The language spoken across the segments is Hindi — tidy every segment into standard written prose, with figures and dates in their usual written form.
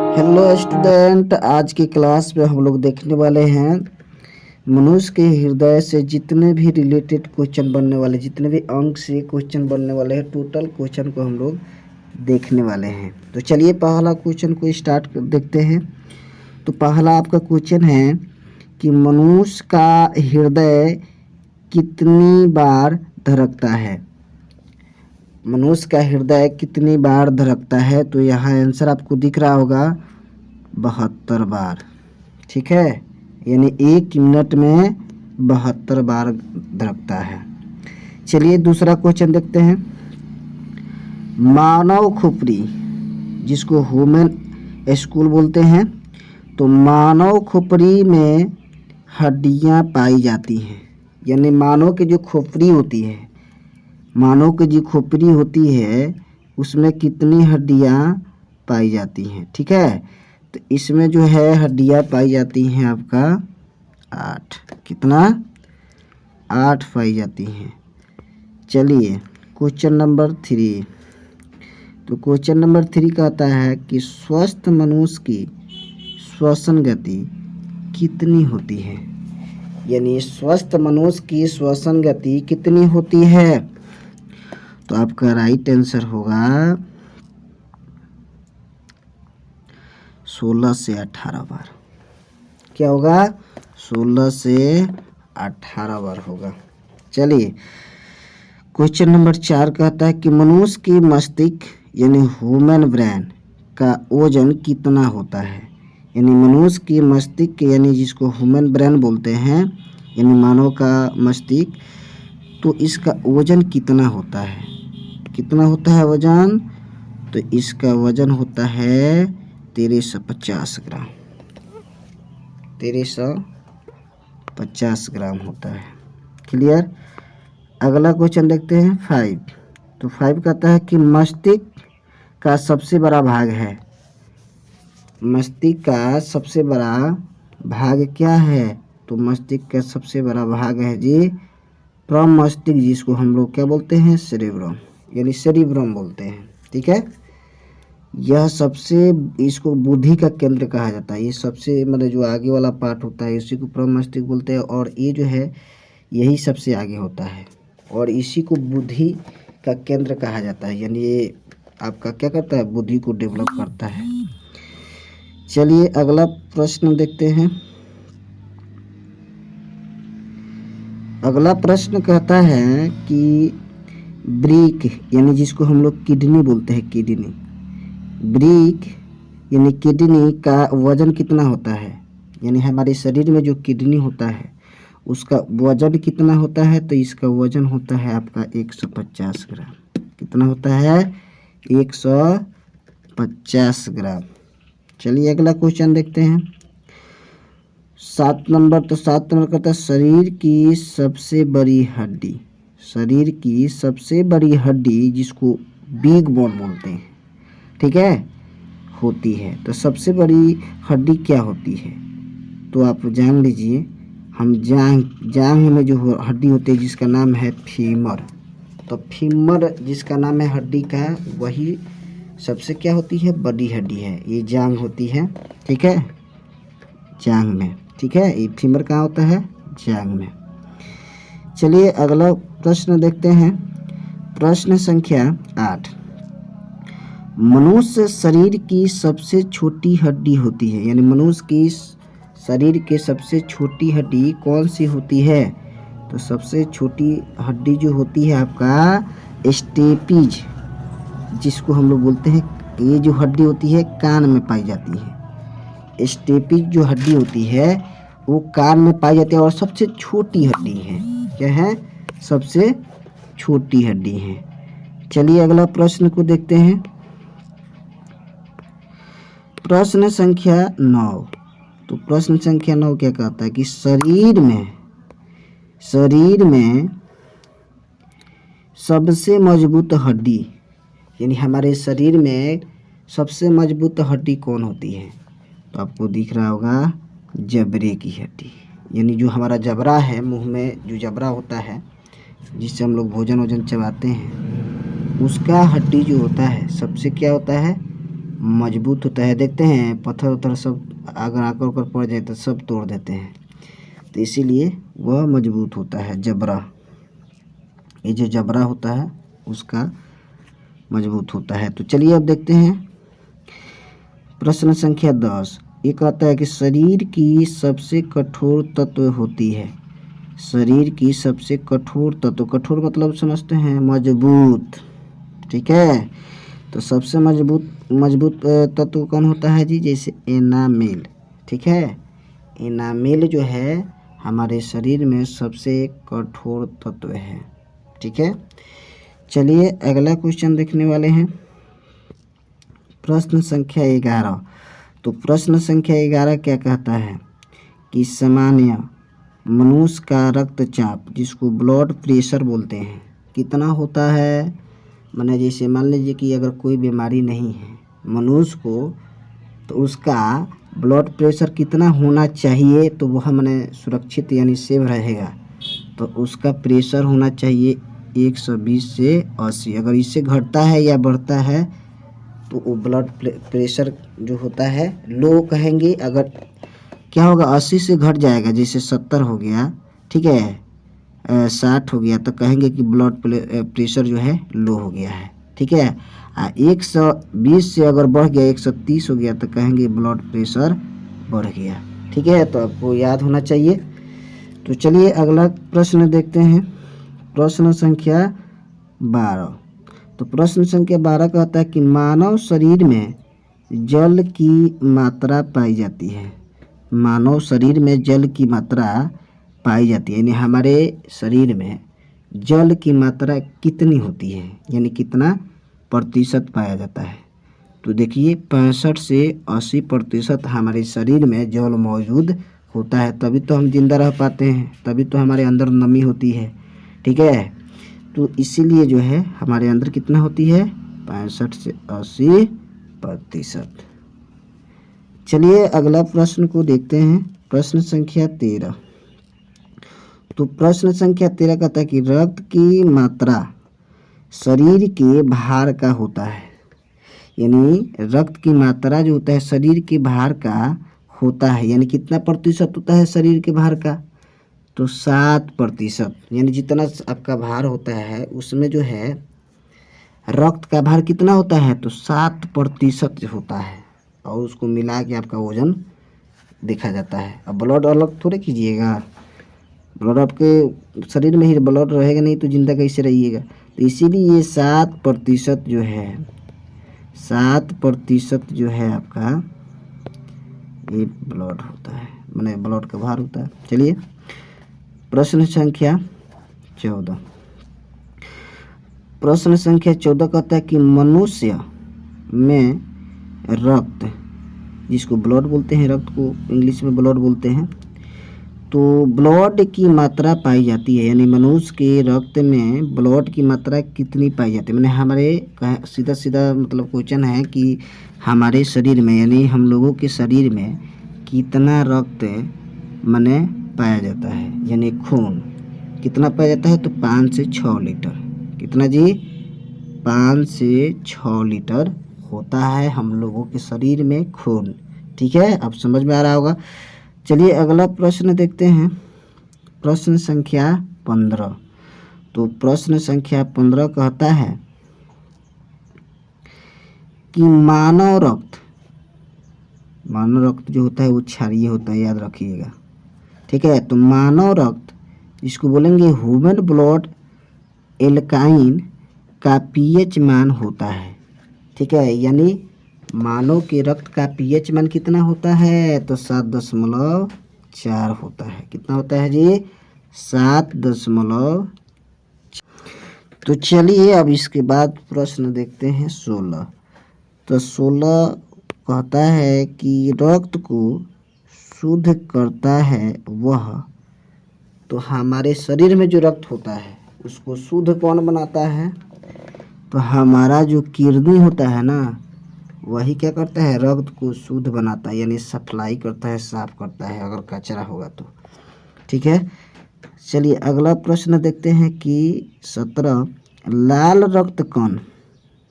हेलो स्टूडेंट, आज की क्लास में हम लोग देखने वाले हैं मनुष्य के हृदय से जितने भी रिलेटेड क्वेश्चन बनने वाले, जितने भी अंक से क्वेश्चन बनने वाले हैं, टोटल क्वेश्चन को हम लोग देखने वाले हैं। तो चलिए पहला क्वेश्चन को स्टार्ट कर देखते हैं। तो पहला आपका क्वेश्चन है कि मनुष्य का हृदय कितनी बार धड़कता है। मनुष्य का हृदय कितनी बार धड़कता है? तो यहाँ आंसर आपको दिख रहा होगा 72 बार। ठीक है, यानी 1 मिनट में 72 बार धड़कता है। चलिए दूसरा क्वेश्चन देखते हैं। मानव खोपड़ी, जिसको ह्यूमन स्कूल बोलते हैं, तो मानव खोपड़ी में हड्डियां पाई जाती हैं। यानी मानव की जो खोपड़ी होती है, मानव की जो खोपड़ी होती है उसमें कितनी हड्डियां पाई जाती हैं। ठीक है, तो इसमें जो है हड्डियां पाई जाती हैं आपका 8। कितना? 8 पाई जाती हैं। चलिए क्वेश्चन नंबर 3। तो क्वेश्चन नंबर 3 कहता है कि स्वस्थ मनुष्य की श्वसन गति कितनी होती है। यानी स्वस्थ मनुष्य की श्वसन गति कितनी होती है? तो आपका राइट आंसर होगा 16 से 18 बार। क्या होगा? 16 से 18 बार होगा। चलिए क्वेश्चन नंबर 4 कहता है कि मनुष्य की मस्तिष्क यानी ह्यूमन ब्रेन का वजन कितना होता है। यानी मनुष्य की मस्तिष्क यानी जिसको ह्यूमन ब्रेन बोलते हैं, यानी मानव का मस्तिष्क, तो इसका वजन कितना होता है? कितना होता है वजन? तो इसका वजन होता है 1350 ग्राम। 1350 ग्राम होता है। क्लियर? अगला क्वेश्चन देखते हैं 5। तो 5 कहता है कि मस्तिष्क का सबसे बड़ा भाग है। मस्तिष्क का सबसे बड़ा भाग क्या है? तो मस्तिष्क का सबसे बड़ा भाग है जी प्रमस्तिष्क, जिसको हम लोग क्या बोलते हैं? सेरेब्रम, यानी सेरिब्रम बोलते हैं। ठीक है, यह सबसे, इसको बुद्धि का केंद्र कहा जाता है। ये सबसे मतलब जो आगे वाला पार्ट होता है इसी को प्रमस्तिष्क बोलते हैं, और ये जो है यही सबसे आगे होता है और इसी को बुद्धि का केंद्र कहा जाता है। यानी ये आपका क्या करता है? बुद्धि को डेवलप करता है। चलिए अगला प्रश्न देखते हैं। अगला प्रश्न कहता है कि ब्रीक यानी जिसको हम लोग किडनी बोलते हैं, किडनी, ब्रीक यानी किडनी का वजन कितना होता है। यानी हमारे शरीर में जो किडनी होता है उसका वजन कितना होता है? तो इसका वजन होता है आपका 150 ग्राम। कितना होता है? 150 ग्राम। चलिए अगला क्वेश्चन देखते हैं 7 नंबर। तो 7 नंबर कहता है शरीर की सबसे बड़ी हड्डी, शरीर की सबसे बड़ी हड्डी जिसको बिग बोन बोलते हैं, ठीक है, होती है। तो सबसे बड़ी हड्डी क्या होती है? तो आप जान लीजिए, हम जांघ में जो हड्डी होती है जिसका नाम है फीमर, तो फीमर जिसका नाम है हड्डी का, वही सबसे क्या होती है? बड़ी हड्डी है। ये जांघ होती है। ठीक है, जांघ में। ठीक है, ये फीमर कहाँ होता है? जांघ में। चलिए अगला प्रश्न देखते हैं। प्रश्न संख्या 8। मनुष्य शरीर की सबसे छोटी हड्डी होती है। यानी मनुष्य की शरीर के सबसे छोटी हड्डी कौन सी होती है? तो सबसे छोटी हड्डी जो होती है आपका स्टेपीज, जिसको हम लोग बोलते हैं, ये जो हड्डी होती है कान में पाई जाती है। स्टेपीज जो हड्डी होती है वो कान में पाई जाती है और सबसे छोटी हड्डी है। क्या है? सबसे छोटी हड्डी है। चलिए अगला प्रश्न को देखते हैं। प्रश्न संख्या 9। तो प्रश्न संख्या 9 क्या कहता है कि शरीर में सबसे मजबूत हड्डी, यानी हमारे शरीर में सबसे मजबूत हड्डी कौन होती है? तो आपको दिख रहा होगा जबड़े की हड्डी। यानी जो हमारा जबड़ा है, मुंह में जो जबड़ा होता है जिससे हम लोग भोजन चबाते हैं, उसका हड्डी जो होता है सबसे क्या होता है? मजबूत होता है। देखते हैं पत्थर उत्थर सब अगर आकर ऊपर पड़ जाए तो सब तोड़ देते हैं, तो इसीलिए वह मजबूत होता है। जबरा, ये जो जबरा होता है उसका मजबूत होता है। तो चलिए अब देखते हैं प्रश्न संख्या 10। ये कहता है कि शरीर की सबसे कठोर तत्व होती है। शरीर की सबसे कठोर तत्व, कठोर मतलब समझते हैं मजबूत, ठीक है। तो सबसे मजबूत तत्व कौन होता है जी? जैसे एनामेल, ठीक है। एनामेल जो है हमारे शरीर में सबसे कठोर तत्व है, ठीक है। चलिए अगला क्वेश्चन देखने वाले हैं, प्रश्न संख्या 11। तो प्रश्न संख्या 11 क्या कहता है कि सामान्य मनुष्य का रक्तचाप, जिसको ब्लड प्रेशर बोलते हैं, कितना होता है? माने जैसे मान लीजिए कि अगर कोई बीमारी नहीं है मनुष्य को, तो उसका ब्लड प्रेशर कितना होना चाहिए तो वह माने सुरक्षित यानी सेव रहेगा। तो उसका प्रेशर होना चाहिए 120 से 80। अगर इससे घटता है या बढ़ता है तो वो ब्लड प्रेशर जो होता है लो कहेंगे। अगर क्या होगा, 80 से घट जाएगा, जैसे 70 हो गया, ठीक है, 60 हो गया, तो कहेंगे कि ब्लड प्रेशर जो है लो हो गया है, ठीक है। 120 से अगर बढ़ गया, 130 हो गया, तो कहेंगे ब्लड प्रेशर बढ़ गया, ठीक है। तो आपको याद होना चाहिए। तो चलिए अगला प्रश्न देखते हैं, प्रश्न संख्या 12। तो प्रश्न संख्या 12 कहता है कि मानव शरीर में जल की मात्रा पाई जाती है। मानव शरीर में जल की मात्रा पाई जाती है, यानी हमारे शरीर में जल की मात्रा कितनी होती है, यानी कितना प्रतिशत पाया जाता है। तो देखिए 65 से 80% हमारे शरीर में जल मौजूद होता है, तभी तो हम जिंदा रह पाते हैं, तभी तो हमारे अंदर नमी होती है, ठीक है। तो इसीलिए जो है हमारे अंदर कितना होती है, 65 से 80%। चलिए अगला प्रश्न को देखते हैं, प्रश्न संख्या 13। तो प्रश्न संख्या 13 कहता है कि रक्त की मात्रा शरीर के भार का होता है, यानी रक्त की मात्रा जो होता है शरीर के भार का होता है, यानी कितना प्रतिशत होता है शरीर के भार का? तो 7%, यानी जितना आपका भार होता है उसमें जो है रक्त का भार कितना होता है, तो 7% होता है, और उसको मिला के आपका वजन देखा जाता है। अब ब्लड अलग थोड़े कीजिएगा, ब्लड आपके शरीर में ही ब्लड रहेगा, नहीं तो जिंदा कैसे रहिएगा। तो इसीलिए ये 7% जो है, 7% जो है आपका ये ब्लड होता है, माने ब्लड का भार होता है। चलिए प्रश्न संख्या 14। प्रश्न संख्या 14 कहता है कि मनुष्य में रक्त, जिसको ब्लड बोलते हैं, रक्त को इंग्लिश में ब्लड बोलते हैं, तो ब्लड की मात्रा पाई जाती है, यानी मनुष्य के रक्त में ब्लड की मात्रा कितनी पाई जाती है। मैंने हमारे सीधा सीधा मतलब क्वेश्चन है कि हमारे शरीर में, यानी हम लोगों के शरीर में कितना रक्त माने पाया जाता है, यानी खून कितना पाया जाता है, तो 5 से 6 लीटर। कितना जी? 5 से 6 लीटर होता है हम लोगों के शरीर में खून, ठीक है। अब समझ में आ रहा होगा। चलिए अगला प्रश्न देखते हैं, प्रश्न संख्या 15। तो प्रश्न संख्या 15 कहता है कि मानव रक्त जो होता है वो क्षारीय होता है, याद रखिएगा, ठीक है। तो मानव रक्त, जिसको बोलेंगे ह्यूमन ब्लड, एल्काइन का पीएच मान होता है, ठीक है। यानी मानव के रक्त का पीएच मान कितना होता है, तो 7.4 होता है। कितना होता है जी? 7.4। तो चलिए अब इसके बाद प्रश्न देखते हैं 16। तो 16 कहता है कि रक्त को शुद्ध करता है वह, तो हमारे शरीर में जो रक्त होता है उसको शुद्ध कौन बनाता है, तो हमारा जो किडनी होता है ना, वही क्या करता है, रक्त को शुद्ध बनाता है, यानी सप्लाई करता है, साफ करता है अगर कचरा होगा तो, ठीक है। चलिए अगला प्रश्न देखते हैं कि 17, लाल रक्त कण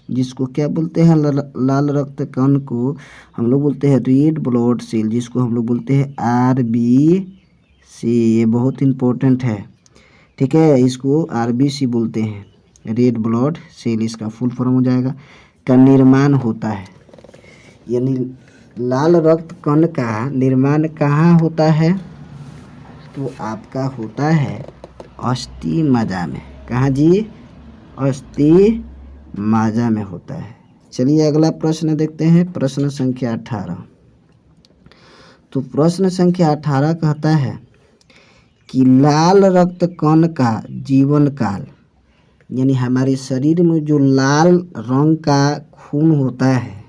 जिसको क्या बोलते हैं, लाल रक्त कण को हम लोग बोलते हैं रेड ब्लड सेल, जिसको हम लोग बोलते हैं RBC। ये बहुत इम्पोर्टेंट है, ठीक है, इसको RBC बोलते हैं, रेड ब्लड सेल इसका फुल फॉर्म हो जाएगा, का निर्माण होता है। यानी लाल रक्त कण का निर्माण कहाँ होता है, तो आपका होता है अस्थि मज्जा में। कहाँ जी, अस्थि मज्जा में होता है। चलिए अगला प्रश्न देखते हैं, प्रश्न संख्या 18। तो प्रश्न संख्या 18 कहता है कि लाल रक्त कण का जीवन काल, यानी हमारे शरीर में जो लाल रंग का खून होता है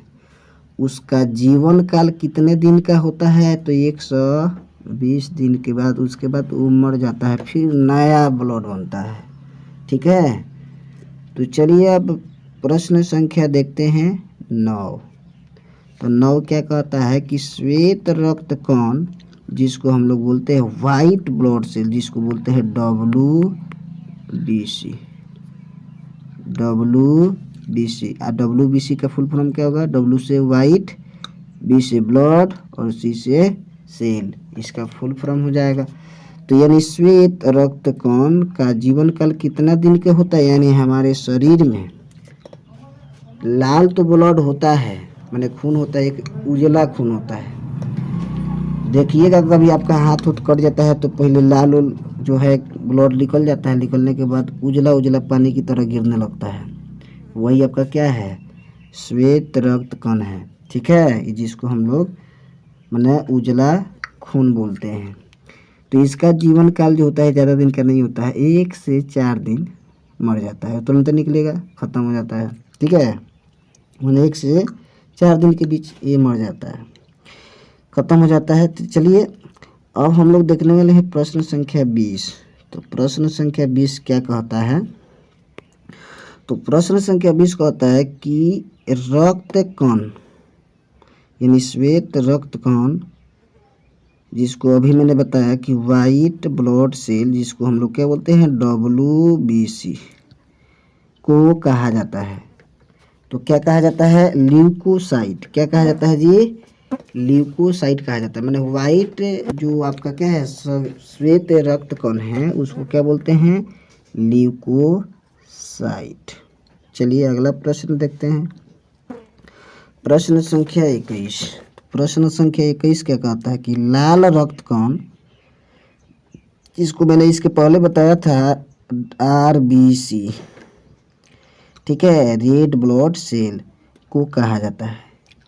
उसका जीवन काल कितने दिन का होता है, तो 120 दिन के बाद उसके बाद वो मर जाता है, फिर नया ब्लड बनता है, ठीक है। तो चलिए अब प्रश्न संख्या देखते हैं 9। तो 9 क्या कहता है कि श्वेत रक्त कण, जिसको हम लोग बोलते हैं वाइट ब्लड सेल, जिसको बोलते हैं WBC। WBC का फुल फॉर्म क्या होगा, W से वाइट, B से ब्लड और C से सेल, इसका फुल फॉर्म हो जाएगा। तो यानी श्वेत रक्त कण का जीवन काल कितना दिन का होता है, यानी हमारे शरीर में लाल तो ब्लड होता है, माने खून होता है, एक उजला खून होता है। देखिएगा कभी आपका हाथ उठ कट जाता है तो पहले लाल जो है ब्लड निकल जाता है, निकलने के बाद उजला उजला पानी की तरह गिरने लगता है, वही आपका क्या है, श्वेत रक्त कण है, ठीक है, जिसको हम लोग माने उजला खून बोलते हैं। तो इसका जीवन काल जो होता है ज़्यादा दिन का नहीं होता है, 1 से 4 दिन मर जाता है, तुरंत निकलेगा, ख़त्म हो जाता है, ठीक है, मैंने 1 से 4 दिन के बीच ये मर जाता है, ख़त्म हो जाता है। तो चलिए अब हम लोग देखने वाले हैं प्रश्न संख्या 20। तो प्रश्न संख्या 20 क्या कहता है, तो प्रश्न संख्या 20 कहता है कि रक्त कण, यानी श्वेत रक्त कण, जिसको अभी मैंने बताया कि वाइट ब्लड सेल, जिसको हम लोग क्या बोलते हैं WBC को कहा जाता है। तो क्या कहा जाता है, ल्यूकोसाइट। क्या कहा जाता है जी, ल्यूकोसाइट कहा जाता है। मैंने वाइट जो आपका क्या है श्वेत रक्त कण है उसको क्या बोलते हैं, ल्यूकोसाइट। चलिए अगला प्रश्न देखते हैं, प्रश्न संख्या 21। प्रश्न संख्या 21 क्या कहता है कि लाल रक्त कण, जिसको मैंने इसके पहले बताया था RBC, ठीक है, रेड ब्लड सेल को कहा जाता है।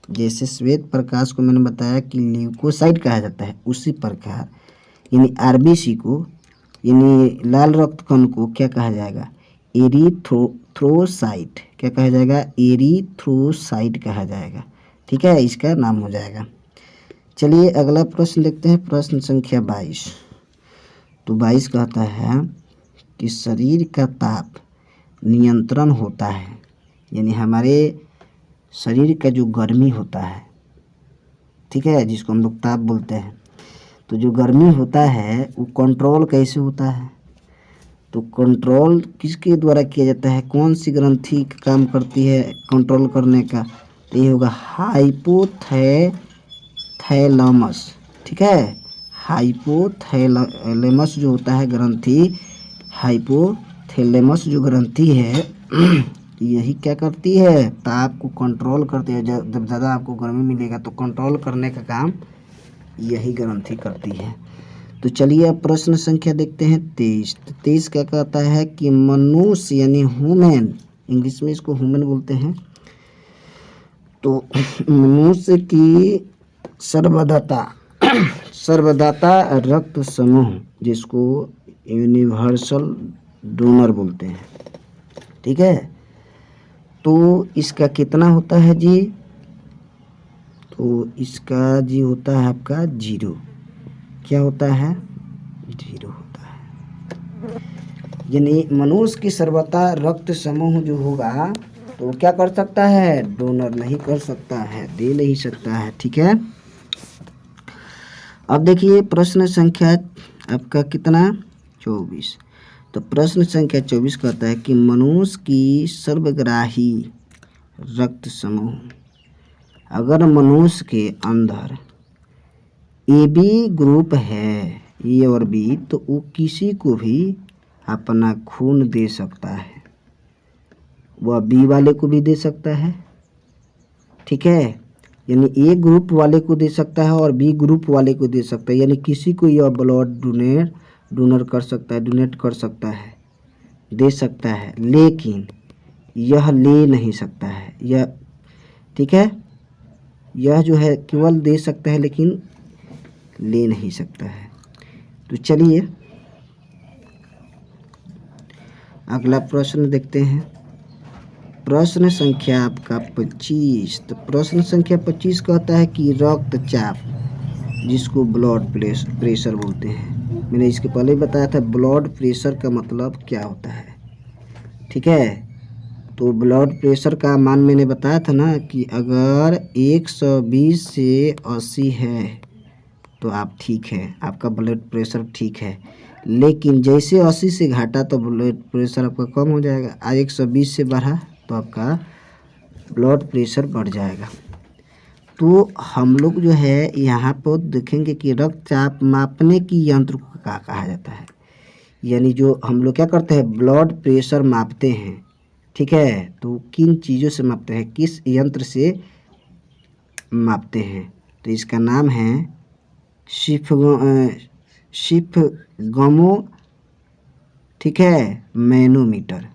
जैसे श्वेत प्रकाश को मैंने बताया कि ल्यूकोसाइट कहा जाता है, उसी प्रकार यानी RBC को, यानी लाल रक्त कण को क्या कहा जाएगा, एरिथ्रोसाइट। क्या कहा जाएगा, एरिथ्रोसाइट कहा जाएगा, ठीक है, इसका नाम हो जाएगा। चलिए अगला प्रश्न देखते हैं, प्रश्न संख्या 22। तो 22 कहता है कि शरीर का ताप नियंत्रण होता है, यानी हमारे शरीर का जो गर्मी होता है, ठीक है, जिसको हम लोग ताप बोलते हैं, तो जो गर्मी होता है वो कंट्रोल कैसे होता है, तो कंट्रोल किसके द्वारा किया जाता है, कौन सी ग्रंथि काम करती है कंट्रोल करने का, तो ये होगा हाइपोथैलेमस, ठीक है, हाइपोथैलेमस जो होता है ग्रंथि, हाइपोथैलेमस जो ग्रंथि है यही क्या करती है, ताप को कंट्रोल करती है। जब ज़्यादा आपको गर्मी मिलेगा तो कंट्रोल करने का काम यही ग्रंथि करती है। तो चलिए अब प्रश्न संख्या देखते हैं 23। तो 23 क्या कहता है कि मनुष्य यानी ह्यूमन, इंग्लिश में इसको ह्यूमन बोलते हैं, तो मनुष्य की सर्वदाता रक्त समूह, जिसको यूनिवर्सल डोनर बोलते हैं, ठीक है, तो इसका कितना होता है जी, तो इसका जी होता है आपका 0। क्या होता है, 0 होता है। यानी मनुष्य की सर्वदा रक्त समूह जो होगा तो क्या कर सकता है, डोनर नहीं कर सकता है, दे नहीं सकता है, ठीक है। अब देखिए प्रश्न संख्या आपका कितना, 24। तो प्रश्न संख्या 24 कहता है कि मनुष्य की सर्वग्राही रक्त समूह। अगर मनुष्य के अंदर ए बी ग्रुप है, ए और बी, तो वो किसी को भी अपना खून दे सकता है। वह बी वाले को भी दे सकता है, ठीक है, यानी ए ग्रुप वाले को दे सकता है और बी ग्रुप वाले को दे सकता है, यानी किसी को यह ब्लड डोनेट कर सकता है, दे सकता है, लेकिन यह ले नहीं सकता है। यह ठीक है, यह जो है केवल दे सकता है लेकिन ले नहीं सकता है। तो चलिए अगला प्रश्न देखते हैं। प्रश्न संख्या आपका 25। तो प्रश्न संख्या 25 कहता है कि रक्तचाप, जिसको ब्लड प्रेशर बोलते हैं। मैंने इसके पहले बताया था ब्लड प्रेशर का मतलब क्या होता है, ठीक है। तो ब्लड प्रेशर का मान मैंने बताया था ना कि अगर 120 से 80 है तो आप ठीक है, आपका ब्लड प्रेशर ठीक है। लेकिन जैसे 80 से घटा तो ब्लड प्रेशर आपका कम हो जाएगा, और 120 से बढ़ा तो आपका ब्लड प्रेशर बढ़ जाएगा। तो हम लोग जो है यहाँ पर देखेंगे कि रक्तचाप मापने की यंत्र को क्या कहा जाता है। यानी जो हम लोग क्या करते हैं, ब्लड प्रेशर मापते हैं, ठीक है। तो किन चीज़ों से मापते हैं, किस यंत्र से मापते हैं, तो इसका नाम है सिफगमो, ठीक है, मैनोमीटर।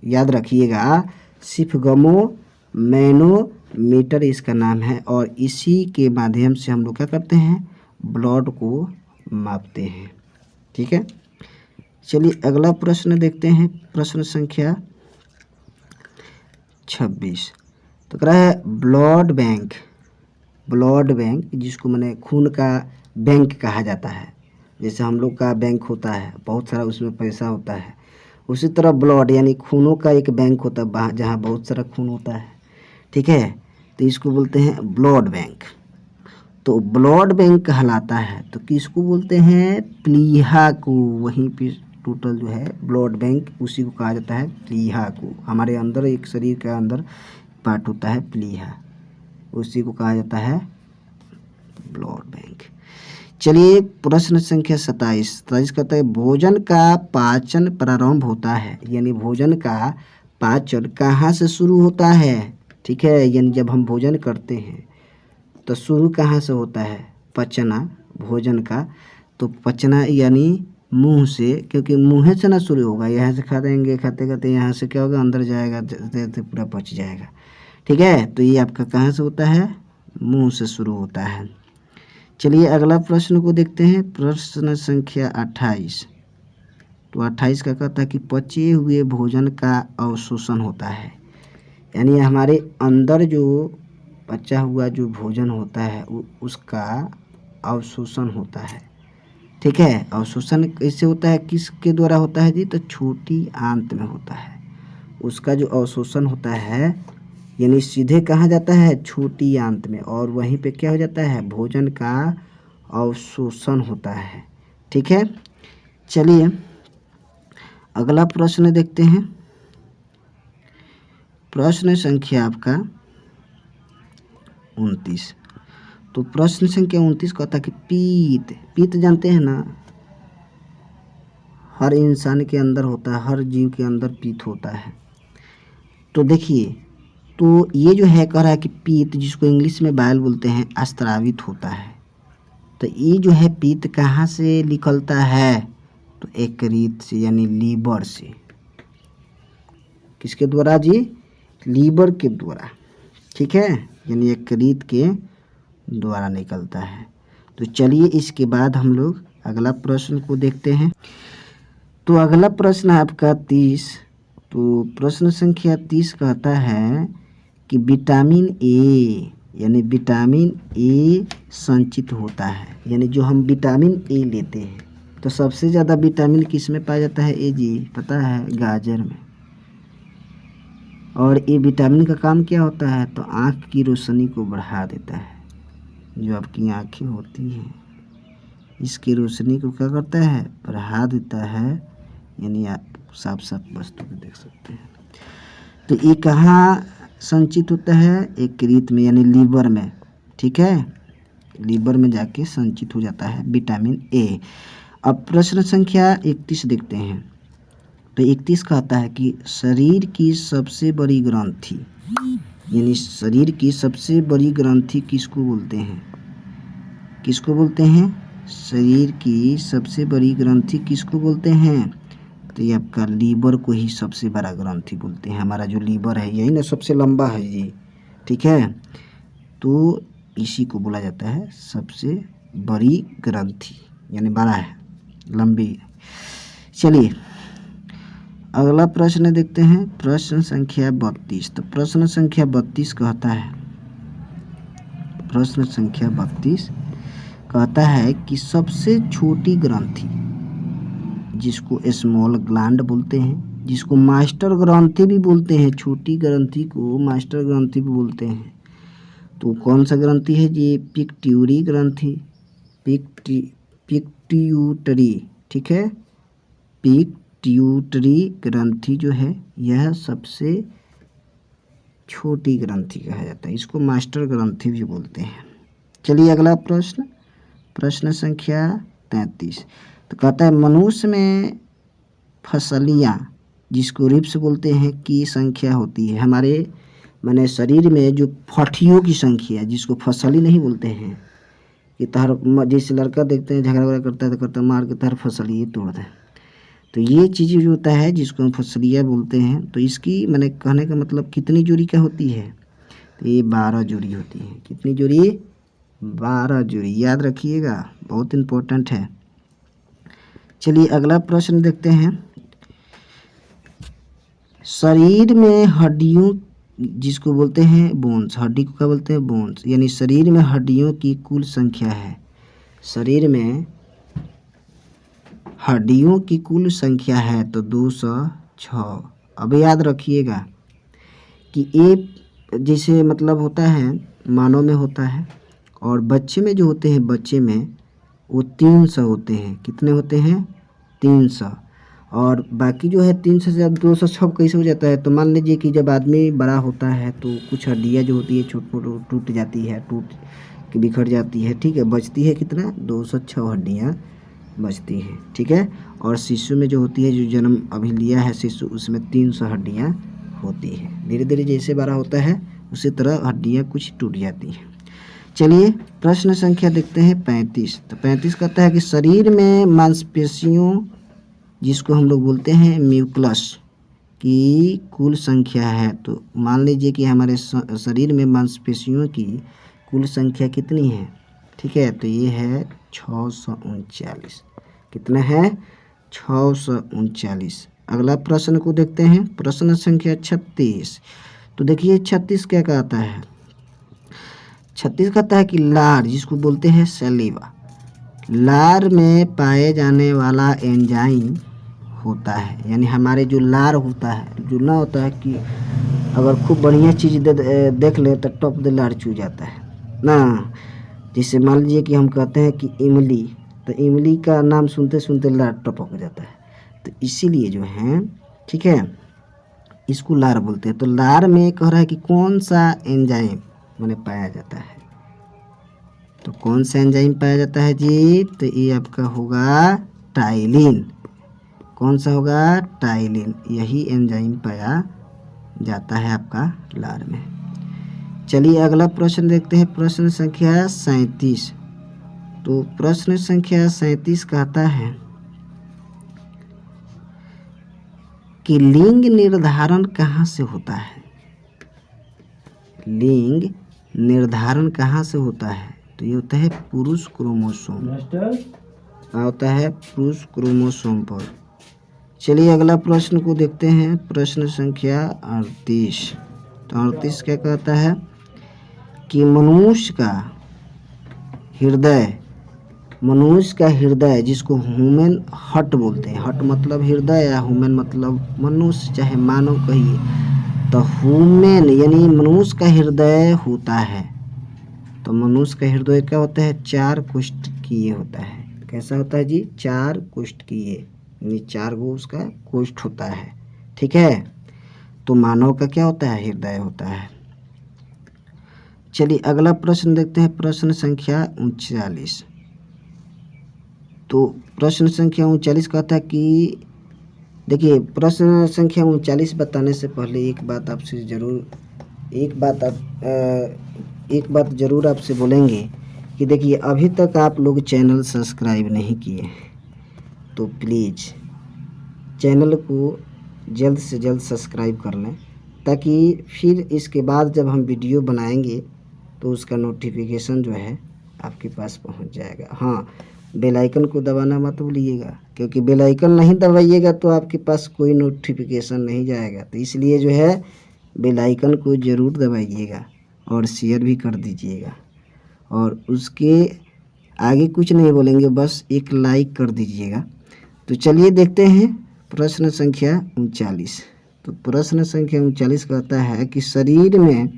याद रखिएगा, सिफगमो मैनोमीटर इसका नाम है, और इसी के माध्यम से हम लोग क्या करते हैं, ब्लड को मापते हैं, ठीक है। चलिए अगला प्रश्न देखते हैं। प्रश्न संख्या 26। तो कह रहा है ब्लड बैंक, जिसको मैंने खून का बैंक कहा जाता है। जैसे हम लोग का बैंक होता है, बहुत सारा उसमें पैसा होता है, उसी तरह ब्लड यानी खूनों का एक बैंक होता है जहाँ बहुत सारा खून होता है, ठीक है। तो इसको बोलते हैं ब्लड बैंक। तो ब्लड बैंक कहलाता है तो किसको बोलते हैं, प्लीहा को। वहीं पे टोटल जो है ब्लड बैंक, उसी को कहा जाता है प्लीहा को। हमारे अंदर एक शरीर के अंदर पार्ट होता है प्लीहा, उसी को कहा जाता है ब्लड बैंक। चलिए प्रश्न संख्या 27 कहता है भोजन का पाचन प्रारंभ होता है, यानी भोजन का पाचन कहाँ से शुरू होता है, ठीक है। यानी जब हम भोजन करते हैं तो शुरू कहाँ से होता है, पचना, भोजन का। तो पचना यानी मुंह से, क्योंकि मुंह से ना शुरू होगा, यहाँ से खा देंगे, खाते खाते यहाँ से क्या होगा, अंदर जाएगा, पूरा पच जाएगा, ठीक है। तो ये आपका कहाँ से होता है, मुंह से शुरू होता है। चलिए अगला प्रश्न को देखते हैं। प्रश्न संख्या 28। तो 28 का कहता है कि पचे हुए भोजन का अवशोषण होता है, यानी हमारे अंदर जो पचा हुआ जो भोजन होता है उसका अवशोषण होता है, ठीक है। अवशोषण कैसे होता है, किसके द्वारा होता है जी, तो छोटी आंत में होता है। उसका जो अवशोषण होता है यानी सीधे कहाँ जाता है, छोटी आंत में, और वहीं पे क्या हो जाता है, भोजन का अवशोषण होता है, ठीक है। चलिए अगला प्रश्न देखते हैं। प्रश्न संख्या आपका 29। तो प्रश्न संख्या 29 कहता है कि पीत जानते हैं ना, हर इंसान के अंदर होता है, हर जीव के अंदर पीत होता है। तो देखिए, तो ये जो है कह रहा है कि पीत, जिसको इंग्लिश में बाइल बोलते हैं, स्रावित होता है। तो ये जो है पीत कहाँ से निकलता है, तो यकृत से, यानी लीवर से। किसके द्वारा जी, लीवर के द्वारा, ठीक है, यानी यकृत के द्वारा निकलता है। तो चलिए इसके बाद हम लोग अगला प्रश्न को देखते हैं। तो अगला प्रश्न है आपका 30। तो प्रश्न संख्या 30 कहता है कि विटामिन ए, यानी विटामिन ए संचित होता है। यानी जो हम विटामिन ए लेते हैं, तो सबसे ज़्यादा विटामिन किस में पाया जाता है, ए जी, पता है, गाजर में। और ये विटामिन का काम क्या होता है, तो आँख की रोशनी को बढ़ा देता है। जो आपकी आँखें होती हैं, इसकी रोशनी को क्या करता है, बढ़ा देता है, यानी आप साफ साफ वस्तु को देख सकते हैं। तो ये कहाँ संचित होता है? यकृत में यानी लीवर में, ठीक है, लीवर में जाके संचित हो जाता है विटामिन ए। अब प्रश्न संख्या 31 देखते हैं। तो 31 कहता है कि शरीर की सबसे बड़ी ग्रंथि, यानी शरीर की सबसे बड़ी ग्रंथि किसको बोलते हैं? किसको बोलते हैं? शरीर की सबसे बड़ी ग्रंथि किसको बोलते हैं? तो ये आपका लीवर को ही सबसे बड़ा ग्रंथि बोलते हैं। हमारा जो लीवर है यही ना सबसे लंबा है जी, ठीक है, तो इसी को बोला जाता है सबसे बड़ी ग्रंथि, यानी बड़ा है, लंबी। चलिए अगला प्रश्न देखते हैं, प्रश्न संख्या 32। तो प्रश्न संख्या 32 कहता है, प्रश्न संख्या 32 कहता है कि सबसे छोटी ग्रंथि जिसको स्मॉल ग्लैंड बोलते हैं, जिसको मास्टर ग्रंथि भी बोलते हैं, छोटी ग्रंथि को मास्टर ग्रंथि भी बोलते हैं, तो कौन सा ग्रंथि है जी? पिट्यूटरी ग्रंथि, पिट्यूटरी, ठीक है, पिट्यूटरी ग्रंथि जो है यह सबसे छोटी ग्रंथि कहा जाता है, इसको मास्टर ग्रंथि भी बोलते हैं। चलिए अगला प्रश्न, प्रश्न संख्या 33। तो कहता है मनुष्य में फसलियाँ जिसको रिब्स बोलते हैं की संख्या होती है। हमारे माने शरीर में जो फटियों की संख्या, जिसको फसली नहीं बोलते हैं, कि तार जैसे लड़का देखते हैं झगड़ा वगड़ा करता है तो करता मार के तार फसली तोड़ दे, तो ये चीज़ जो होता है जिसको हम फसलियाँ बोलते हैं। तो इसकी मैंने कहने का मतलब कितनी जोड़ी का होती है? तो ये 12 जोड़ी होती है। कितनी जोड़ी? 12 जोड़ी, याद रखिएगा, बहुत इम्पोर्टेंट है। चलिए अगला प्रश्न देखते हैं, शरीर में हड्डियों जिसको बोलते हैं बोन्स, हड्डी को क्या बोलते हैं? बोन्स, यानी शरीर में हड्डियों की कुल संख्या है। शरीर में हड्डियों की कुल संख्या है तो 206। अब याद रखिएगा कि ये जैसे मतलब होता है मानव में होता है, और बच्चे में जो होते हैं, बच्चे में वो 300 होते हैं। कितने होते हैं? 300। और बाकी जो है 300 से अब 206 कैसे हो जाता है? तो मान लीजिए कि जब आदमी बड़ा होता है तो कुछ हड्डियाँ जो होती है छोट मोट टूट जाती है, टूट के बिखर जाती है, ठीक है, बचती है कितना? 206 हड्डियाँ बचती हैं, ठीक है। और शिशु में जो होती है, जो जन्म अभी लिया है शिशु, उसमें 300 हड्डियाँ होती है। धीरे धीरे जैसे बड़ा होता है उसी तरह हड्डियाँ कुछ टूट जाती हैं। चलिए प्रश्न संख्या देखते हैं 35। तो 35 कहता है कि शरीर में मांसपेशियों जिसको हम लोग बोलते हैं म्यूकलस की कुल संख्या है। तो मान लीजिए कि हमारे शरीर में मांसपेशियों की कुल संख्या कितनी है? ठीक है, तो ये है 639। कितना है? 639। अगला प्रश्न को देखते हैं, प्रश्न संख्या 36। तो देखिए 36 क्या कहता है? 36 कहता है कि लार जिसको बोलते हैं सलीवा, लार में पाए जाने वाला एंजाइम होता है। यानी हमारे जो लार होता है, जो ना होता है कि अगर खूब बढ़िया चीज़ देख ले तो टॉप दे लार चू जाता है ना। जैसे मान लीजिए कि हम कहते हैं कि इमली, तो इमली का नाम सुनते सुनते लार टपक हो जाता है। तो इसीलिए जो है, ठीक है, इसको लार बोलते हैं। तो लार में कह रहा है कि कौन सा एंजाइम मैंने पाया जाता है। तो कौन सा एंजाइम पाया जाता है जी? तो ये आपका होगा टाइलिन। कौन सा होगा? टाइलिन। यही एंजाइम पाया जाता है आपका लार में। चलिए अगला प्रश्न देखते हैं, प्रश्न संख्या 37। तो प्रश्न संख्या 37 कहता है कि लिंग निर्धारण कहाँ से होता है? लिंग निर्धारण कहाँ से होता है? तो ये होता है पुरुष क्रोमोसोम, होता है पुरुष क्रोमोसोम पर। चलिए अगला प्रश्न को देखते हैं, प्रश्न संख्या 38। तो 38 क्या कहता है कि मनुष्य का हृदय जिसको ह्यूमन हार्ट बोलते हैं, हार्ट मतलब हृदय या ह्यूमन मतलब मनुष्य चाहे मानव कहिए, तो ह्यूमन यानी मनुष्य का हृदय होता है। तो मनुष्य का हृदय क्या होता है? 4 कोष्ठकीय होता है। कैसा होता है जी? 4 कोष्ठकीय, यानी 4 गो उसका कोष्ठ होता है, ठीक है। तो मानव का क्या होता है, हृदय होता है। चलिए अगला प्रश्न देखते हैं, प्रश्न संख्या 39। तो प्रश्न संख्या 39 कहता है कि देखिए, प्रश्न संख्या 39 बताने से पहले एक बात आपसे ज़रूर आपसे बोलेंगे कि देखिए, अभी तक आप लोग चैनल सब्सक्राइब नहीं किए, तो प्लीज़ चैनल को जल्द से जल्द सब्सक्राइब कर लें, ताकि फिर इसके बाद जब हम वीडियो बनाएंगे तो उसका नोटिफिकेशन जो है आपके पास पहुंच जाएगा। हाँ, बेल आइकन को दबाना मत भूलिएगा, क्योंकि बेल आइकन नहीं दबाइएगा तो आपके पास कोई नोटिफिकेशन नहीं जाएगा। तो इसलिए जो है बेल आइकन को ज़रूर दबाइएगा और शेयर भी कर दीजिएगा, और उसके आगे कुछ नहीं बोलेंगे, बस एक लाइक कर दीजिएगा। तो चलिए देखते हैं प्रश्न संख्या 39। तो प्रश्न संख्या 39 कहता है कि शरीर में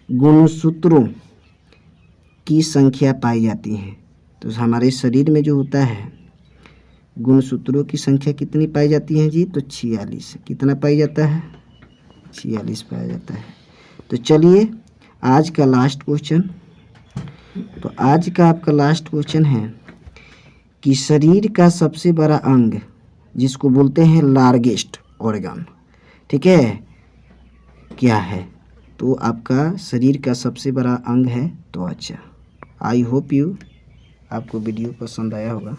गुणसूत्रों की संख्या पाई जाती है। तो हमारे शरीर में जो होता है गुणसूत्रों की संख्या कितनी पाई जाती है जी, तो 46। कितना पाई जाता है, 46 पाया जाता है। तो चलिए आज का लास्ट क्वेश्चन, तो आज का आपका लास्ट क्वेश्चन है कि शरीर का सबसे बड़ा अंग जिसको बोलते हैं लार्जेस्ट ऑर्गन, ठीक है, क्या है। तो आपका शरीर का सबसे बड़ा अंग है त्वचा। आई होप आपको वीडियो पसंद आया होगा।